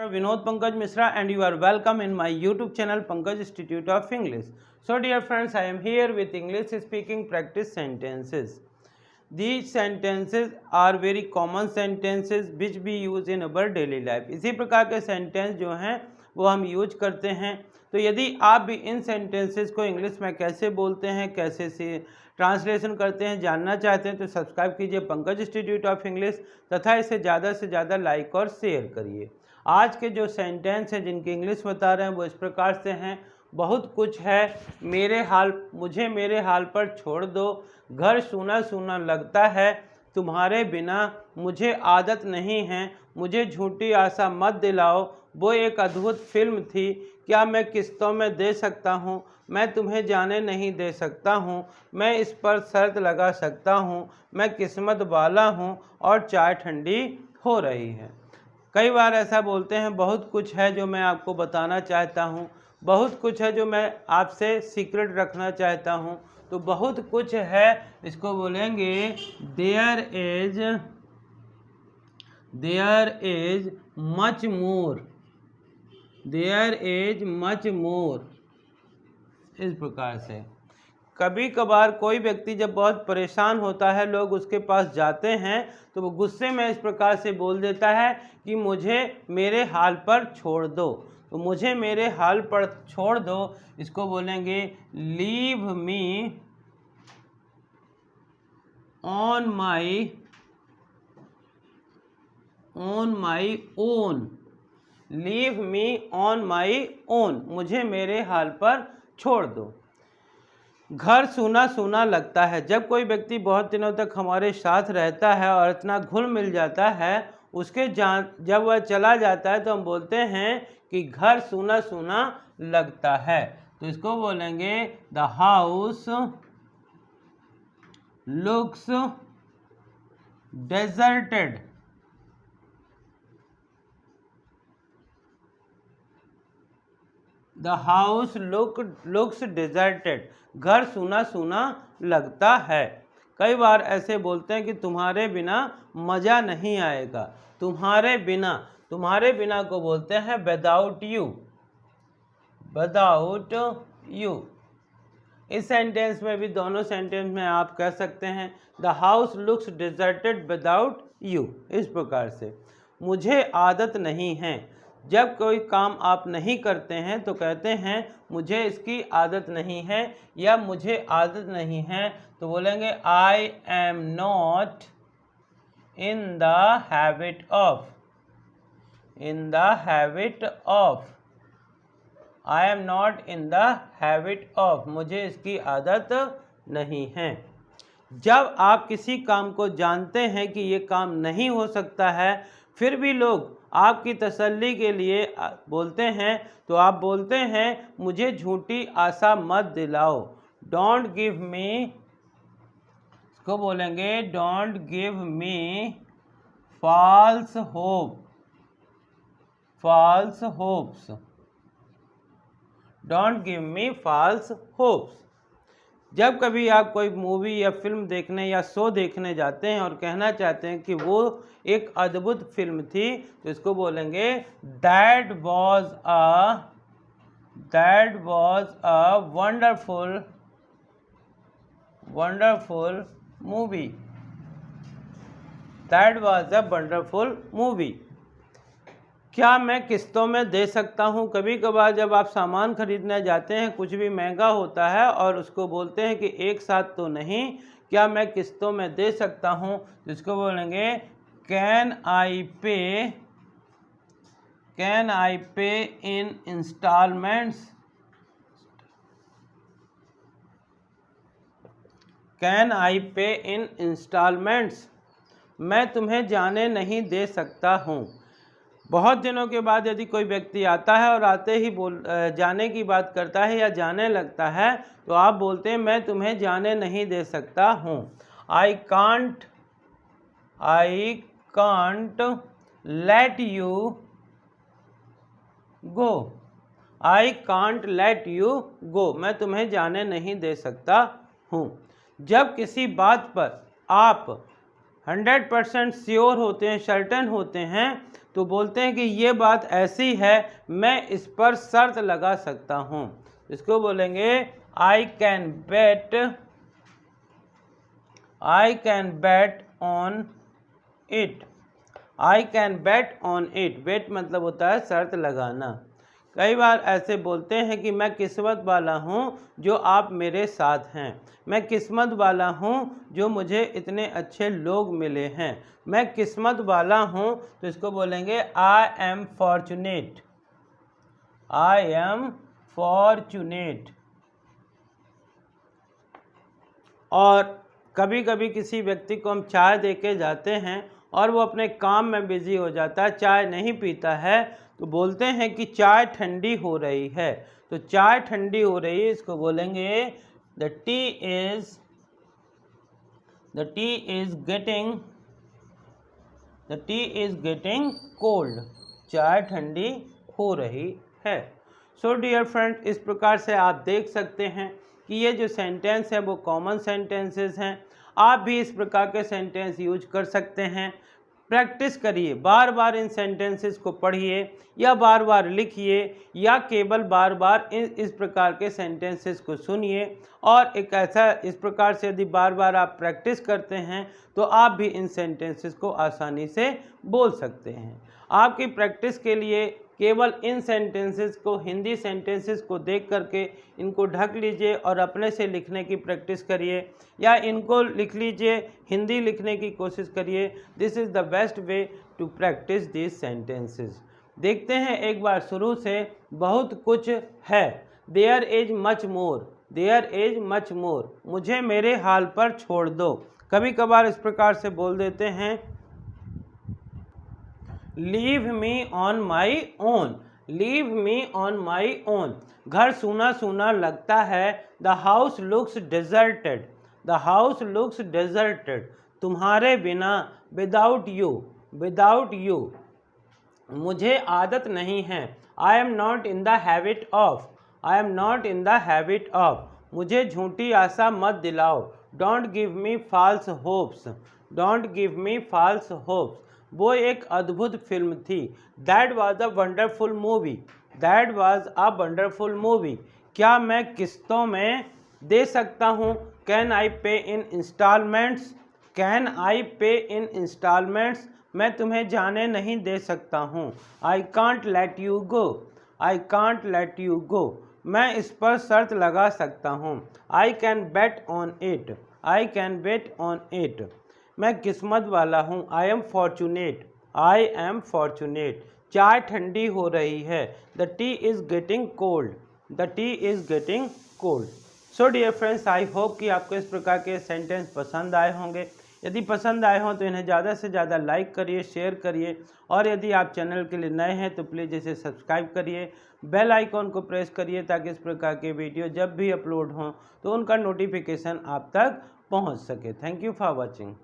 Vinod Pankaj Misra and you are welcome in my YouTube channel Pankaj Institute of English. So dear friends, I am here with English speaking practice sentences. These sentences are very common sentences which we use in our daily life. इसी प्रकार के sentence जो हैं वो हम use करते हैं। तो यदि आप भी इन सेंटेंसेस को इंग्लिश में कैसे बोलते हैं, कैसे से ट्रांसलेशन करते हैं जानना चाहते हैं तो सब्सक्राइब कीजिए पंकज इंस्टीट्यूट ऑफ इंग्लिश तथा इसे ज़्यादा से ज़्यादा लाइक और शेयर करिए। आज के जो सेंटेंस हैं जिनकी इंग्लिश बता रहे हैं वो इस प्रकार से हैं। बहुत कुछ है मुझे मेरे हाल पर छोड़ दो, घर सूना सूना लगता है, तुम्हारे बिना मुझे आदत नहीं है, मुझे झूठी आशा मत दिलाओ, वो एक अद्भुत फिल्म थी, क्या मैं किस्तों में दे सकता हूँ, मैं तुम्हें जाने नहीं दे सकता हूँ, मैं इस पर शर्त लगा सकता हूँ, मैं किस्मत वाला हूँ और चाय ठंडी हो रही है। कई बार ऐसा बोलते हैं बहुत कुछ है जो मैं आपको बताना चाहता हूँ, बहुत कुछ है जो मैं आपसे सीक्रेट रखना चाहता हूँ। तो बहुत कुछ है इसको बोलेंगे there is much more, there is much more. इस प्रकार से कभी कभार कोई व्यक्ति जब बहुत परेशान होता है, लोग उसके पास जाते हैं तो वो गुस्से में इस प्रकार से बोल देता है कि मुझे मेरे हाल पर छोड़ दो। तो मुझे मेरे हाल पर छोड़ दो इसको बोलेंगे leave me on my own, leave me on my own, मुझे मेरे हाल पर छोड़ दो। घर सूना सूना लगता है, जब कोई व्यक्ति बहुत दिनों तक हमारे साथ रहता है और इतना घुल मिल जाता है, उसके जब वह चला जाता है तो हम बोलते हैं कि घर सूना सूना लगता है। तो इसको बोलेंगे the house looks deserted, the house looks deserted, घर सूना सूना लगता है। कई बार ऐसे बोलते हैं कि तुम्हारे बिना मज़ा नहीं आएगा, तुम्हारे बिना को बोलते हैं विदाउट यू। इस सेंटेंस में भी दोनों सेंटेंस में आप कह सकते हैं the house looks deserted without you. इस प्रकार से मुझे आदत नहीं है, जब कोई काम आप नहीं करते हैं तो कहते हैं मुझे इसकी आदत नहीं है या मुझे आदत नहीं है। तो बोलेंगे आई am not in the habit of, I am not in the habit of, मुझे इसकी आदत नहीं है। जब आप किसी काम को जानते हैं कि ये काम नहीं हो सकता है फिर भी लोग आपकी तसल्ली के लिए बोलते हैं तो आप बोलते हैं मुझे झूठी आशा मत दिलाओ, डोंट गिव मी, इसको बोलेंगे don't give me false hopes, don't give me false hopes. जब कभी आप कोई मूवी या फिल्म देखने या शो देखने जाते हैं और कहना चाहते हैं कि वो एक अद्भुत फिल्म थी तो इसको बोलेंगे that was a wonderful movie, that was a wonderful movie. क्या मैं किस्तों में दे सकता हूँ? कभी कभार जब आप सामान खरीदने जाते हैं, कुछ भी महंगा होता है और उसको बोलते हैं कि एक साथ तो नहीं, क्या मैं किस्तों में दे सकता हूँ? जिसको बोलेंगे कैन आई पे इन इंस्टॉलमेंट्स, कैन आई पे इन इंस्टॉलमेंट्स, मैं तुम्हें जाने नहीं दे सकता हूँ। बहुत दिनों के बाद यदि कोई व्यक्ति आता है और आते ही जाने की बात करता है या जाने लगता है तो आप बोलते हैं मैं तुम्हें जाने नहीं दे सकता हूँ। I can't let you go, I can't let you go, मैं तुम्हें जाने नहीं दे सकता हूँ। जब किसी बात पर आप 100% श्योर होते हैं, सर्टेन होते हैं तो बोलते हैं कि ये बात ऐसी है, मैं इस पर शर्त लगा सकता हूँ। इसको बोलेंगे I can bet on it. I can bet on it. Bet मतलब होता है शर्त लगाना। कई बार ऐसे बोलते हैं कि मैं किस्मत वाला हूँ जो आप मेरे साथ हैं। मैं किस्मत वाला हूँ जो मुझे इतने अच्छे लोग मिले हैं। मैं किस्मत वाला हूँ, तो इसको बोलेंगे आई am fortunate. I am fortunate. और कभी कभी किसी व्यक्ति को हम चाय दे के जाते हैं और वो अपने काम में बिजी हो जाता है, चाय नहीं पीता है, तो बोलते हैं कि चाय ठंडी हो रही है। तो चाय ठंडी हो रही है, इसको बोलेंगे the T is getting cold. चाय ठंडी हो रही है। सो डियर फ्रेंड, इस प्रकार से आप देख सकते हैं कि ये जो सेंटेंस है वो कॉमन सेंटेंसेस हैं। आप भी इस प्रकार के सेंटेंस यूज कर सकते हैं। प्रैक्टिस करिए, बार बार इन सेंटेंसेस को पढ़िए या बार बार लिखिए या केवल बार बार इस प्रकार के सेंटेंसेस को सुनिए। और एक ऐसा इस प्रकार से यदि बार बार आप प्रैक्टिस करते हैं तो आप भी इन सेंटेंसेस को आसानी से बोल सकते हैं। आपकी प्रैक्टिस के लिए केवल इन सेंटेंसेस को, हिंदी सेंटेंसेस को देख करके इनको ढक लीजिए और अपने से लिखने की प्रैक्टिस करिए या इनको लिख लीजिए, हिंदी लिखने की कोशिश करिए। This is the best way to practise this sentences. देखते हैं एक बार शुरू से। बहुत कुछ है। There is much more. There is much more. मुझे मेरे हाल पर छोड़ दो। कभी कभार इस प्रकार से बोल देते हैं leave me on my own. Leave me on my own. घर सूना सूना लगता है। The house looks deserted. The house looks deserted. तुम्हारे बिना, विदाउट यू। Without you. मुझे आदत नहीं है। I am not in the habit of. I am not in the habit of. मुझे झूठी आशा मत दिलाओ। Don't give me false hopes. Don't give me false hopes. वो एक अद्भुत फिल्म थी। That was a wonderful movie. That was a wonderful movie. क्या मैं किस्तों में दे सकता हूँ? कैन आई पे इन इंस्टॉलमेंट्स। कैन आई पे इन इंस्टॉलमेंट्स। मैं तुम्हें जाने नहीं दे सकता हूँ। I can't let you go. I can't let you go. मैं इस पर शर्त लगा सकता हूँ। I can bet on it. I can bet on it. मैं किस्मत वाला हूँ। I am fortunate. I am fortunate. चाय ठंडी हो रही है। The tea is getting cold. The tea is getting cold. So dear friends, I hope कि आपको इस प्रकार के सेंटेंस पसंद आए होंगे। यदि पसंद आए हों तो इन्हें ज़्यादा से ज़्यादा लाइक करिए, शेयर करिए। और यदि आप चैनल के लिए नए हैं तो प्लीज़ इसे सब्सक्राइब करिए, बेल आइकॉन को प्रेस करिए ताकि इस प्रकार के वीडियो जब भी अपलोड हों तो उनका नोटिफिकेशन आप तक पहुंच सके। Thank you for watching.